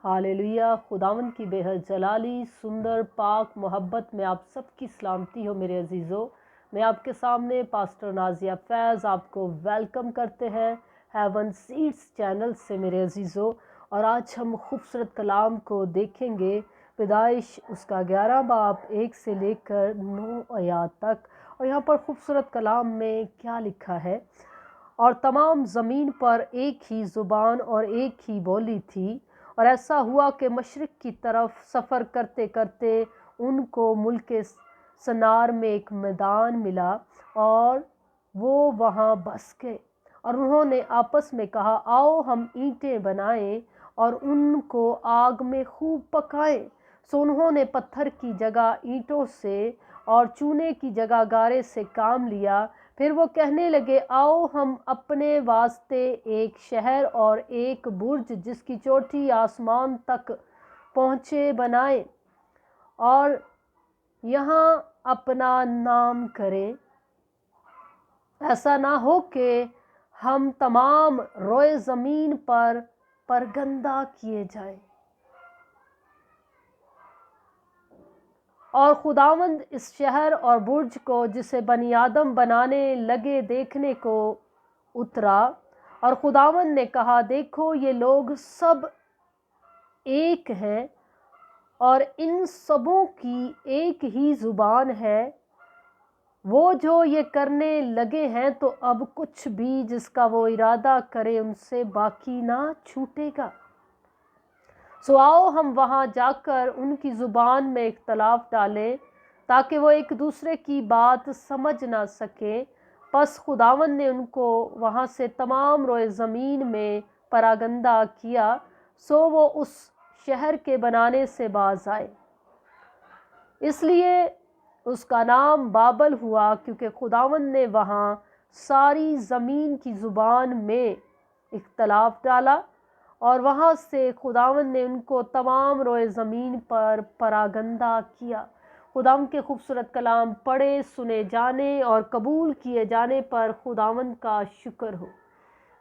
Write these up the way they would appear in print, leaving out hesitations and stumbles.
Hallelujah. खुदावन की बेहद जलाली सुंदर पाक मोहब्बत में आप सबकी सलामती हो मेरे अजीज़ों। मैं आपके सामने पास्टर नाजिया फैज़ आपको वेलकम करते हैं हेवन सीड्स चैनल से मेरे अजीज़ों। और आज हम खूबसूरत कलाम को देखेंगे, पैदाइश उसका 11 बाब 1 से लेकर 9 आयात तक। और यहाँ पर खूबसूरत कलाम में क्या लिखा है। और तमाम ज़मीन पर एक ही ज़ुबान और एक ही बोली थी। और ऐसा हुआ कि मशरिक़ की तरफ सफ़र करते करते उनको मुल्क सनार में एक मैदान मिला और वो वहाँ बस गए। और उन्होंने आपस में कहा, आओ हम ईंटें बनाएं और उनको आग में खूब पकाएं। सो उन्होंने पत्थर की जगह ईंटों से और चूने की जगह गारे से काम लिया। फिर वो कहने लगे, आओ हम अपने वास्ते एक शहर और एक बुर्ज जिसकी चोटी आसमान तक पहुँचे बनाएं और यहाँ अपना नाम करें। ऐसा ना हो कि हम तमाम रोए ज़मीन पर परगंदा किए जाएं। और खुदावंद इस शहर और बुर्ज को जिसे बनी आदम बनाने लगे देखने को उतरा। और खुदावंद ने कहा, देखो ये लोग सब एक हैं और इन सबों की एक ही ज़ुबान है। वो जो ये करने लगे हैं तो अब कुछ भी जिसका वो इरादा करे उनसे बाकी ना छूटेगा। सो आओ हम वहाँ जाकर उनकी ज़ुबान में इख्तलाफ डालें ताकि वो एक दूसरे की बात समझ ना सकें। बस खुदावन ने उनको वहाँ से तमाम रोए ज़मीन में परागंदा किया। सो वो उस शहर के बनाने से बाज आए। इसलिए उसका नाम बाबल हुआ, क्योंकि खुदावन ने वहाँ सारी ज़मीन की ज़ुबान में इख्तलाफ डाला। और वहाँ से खुदावन ने उनको तमाम रोए ज़मीन पर परागंदा किया। खुदावन के खूबसूरत कलाम पढ़े, सुने जाने और कबूल किए जाने पर खुदावन का शुक्र हो।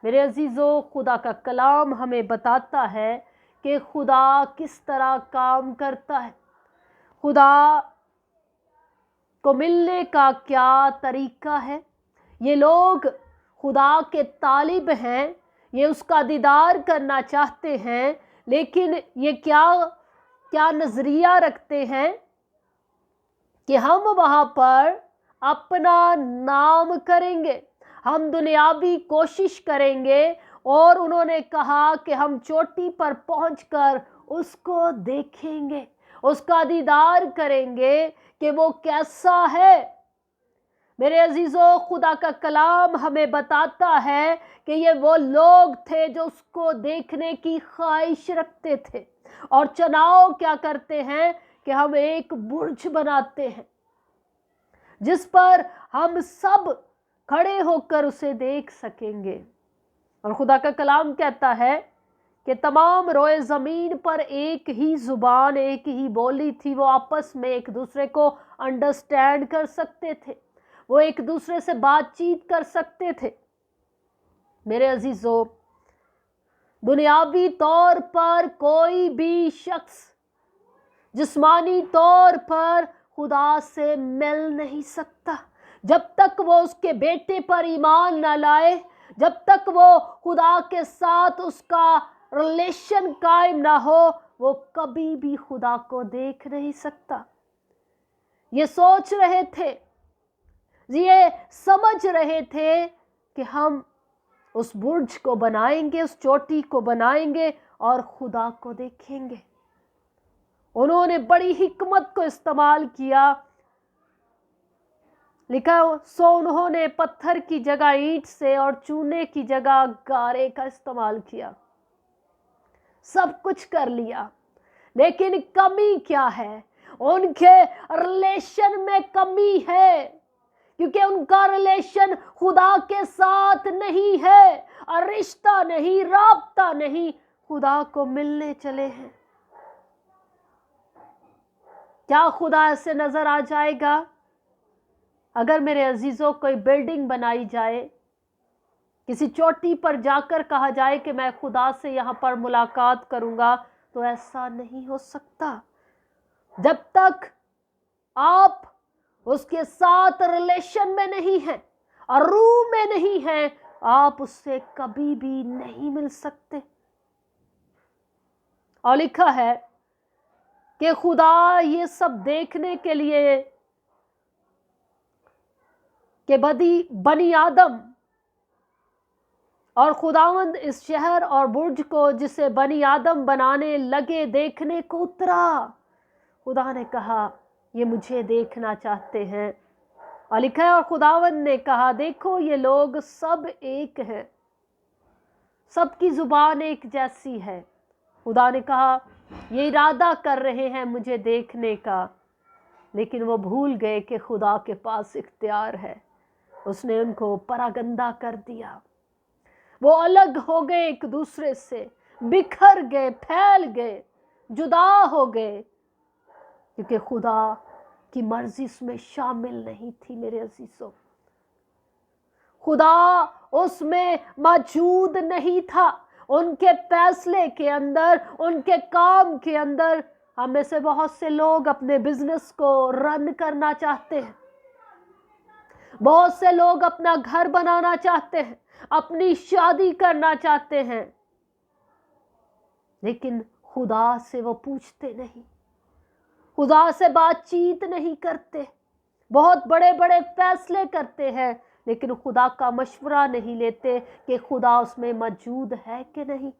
मेरे अजीज़ों, खुदा का कलाम हमें बताता है कि खुदा किस तरह काम करता है। खुदा को मिलने का क्या तरीका है। ये लोग खुदा के तालिब हैं, ये उसका दीदार करना चाहते हैं, लेकिन ये क्या नज़रिया रखते हैं कि हम वहाँ पर अपना नाम करेंगे, हम दुनियावी कोशिश करेंगे। और उन्होंने कहा कि हम चोटी पर पहुंचकर उसको देखेंगे, उसका दीदार करेंगे कि वो कैसा है। मेरे अजीज़ों, खुदा का कलाम हमें बताता है कि ये वो लोग थे जो उसको देखने की ख्वाहिश रखते थे। और चुनाव क्या करते हैं कि हम एक बुर्ज बनाते हैं जिस पर हम सब खड़े होकर उसे देख सकेंगे। और खुदा का कलाम कहता है कि तमाम रोए ज़मीन पर एक ही ज़ुबान, एक ही बोली थी। वो आपस में एक दूसरे को अंडरस्टैंड कर सकते थे, वो एक दूसरे से बातचीत कर सकते थे। मेरे अजीज़ों, दुनियावी तौर पर कोई भी शख्स जिस्मानी तौर पर खुदा से मिल नहीं सकता जब तक वो उसके बेटे पर ईमान ना लाए, जब तक वो खुदा के साथ उसका रिलेशन कायम ना हो, वो कभी भी खुदा को देख नहीं सकता। ये सोच रहे थे, ये समझ रहे थे कि हम उस बुर्ज को बनाएंगे, उस चोटी को बनाएंगे और खुदा को देखेंगे। उन्होंने बड़ी हिकमत को इस्तेमाल किया। लिखा, सो उन्होंने पत्थर की जगह ईंट से और चूने की जगह गारे का इस्तेमाल किया। सब कुछ कर लिया, लेकिन कमी क्या है? उनके रिलेशन में कमी है, क्योंकि उनका रिलेशन खुदा के साथ नहीं है, और रिश्ता नहीं, राब्ता नहीं। खुदा को मिलने चले हैं। क्या खुदा ऐसे नजर आ जाएगा? अगर मेरे अजीजों कोई बिल्डिंग बनाई जाए, किसी चोटी पर जाकर कहा जाए कि मैं खुदा से यहाँ पर मुलाकात करूँगा, तो ऐसा नहीं हो सकता। जब तक आप उसके साथ रिलेशन में नहीं हैं और रूह में नहीं हैं, आप उससे कभी भी नहीं मिल सकते। और लिखा है कि खुदा ये सब देखने के लिए कि बनी आदम और खुदावंद इस शहर और बुर्ज को जिसे बनी आदम बनाने लगे देखने को उतरा। खुदा ने कहा ये मुझे देखना चाहते हैं। और लिखा है और खुदावंद ने कहा देखो ये लोग सब एक हैं, सबकी जुबान एक जैसी है। खुदा ने कहा ये इरादा कर रहे हैं मुझे देखने का, लेकिन वो भूल गए कि खुदा के पास इख्तियार है। उसने उनको परागंदा कर दिया। वो अलग हो गए, एक दूसरे से बिखर गए, फैल गए, जुदा हो गए, क्योंकि खुदा की मर्जी उसमें शामिल नहीं थी। मेरे अजीजों, खुदा उसमें मौजूद नहीं था। उनके फैसले के अंदर, उनके काम के अंदर। हम में से बहुत से लोग अपने बिजनेस को रन करना चाहते हैं, बहुत से लोग अपना घर बनाना चाहते हैं, अपनी शादी करना चाहते हैं, लेकिन खुदा से वो पूछते नहीं, खुदा से बातचीत नहीं करते। बहुत बड़े बड़े फैसले करते हैं, लेकिन खुदा का मशवरा नहीं लेते कि खुदा उसमें मौजूद है कि नहीं।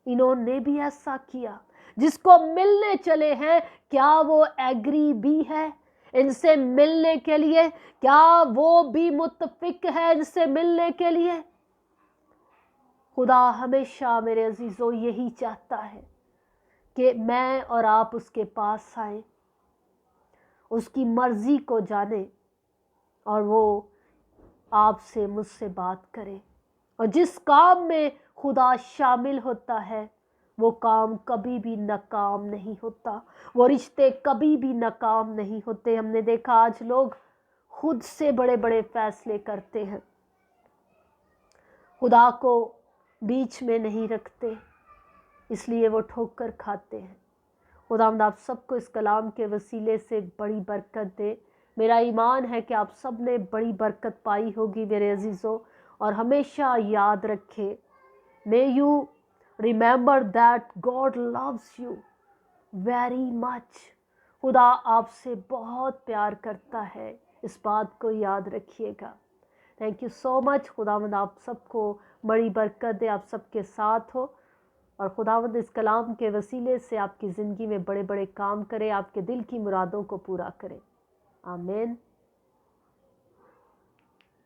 इन्होंने भी ऐसा किया। जिसको मिलने चले हैं, क्या वो एग्री भी है इनसे मिलने के लिए? क्या वो भी मुत्तफिक है इनसे मिलने के लिए? खुदा हमेशा मेरे अजीजों यही चाहता है कि मैं और आप उसके पास आए, उसकी मर्जी को जाने और वो आपसे मुझसे बात करे। और जिस काम में खुदा शामिल होता है वो काम कभी भी नाकाम नहीं होता, वो रिश्ते कभी भी नाकाम नहीं होते। हमने देखा आज लोग खुद से बड़े बड़े फैसले करते हैं, खुदा को बीच में नहीं रखते, इसलिए वो ठोकर खाते हैं। खुदावंद आप सबको इस कलाम के वसीले से बड़ी बरकत दे। मेरा ईमान है कि आप सब ने बड़ी बरकत पाई होगी मेरे अजीज़ों। और हमेशा याद रखें, may you remember that God loves you very much. खुदा आपसे बहुत प्यार करता है, इस बात को याद रखिएगा। Thank you so much. खुदावंद आप सबको बड़ी बरकत दे, आप सबके साथ हो। और खुदावंद इस कलाम के वसीले से आपकी ज़िंदगी में बड़े बड़े काम करे, आपके दिल की मुरादों को पूरा करे। आमीन।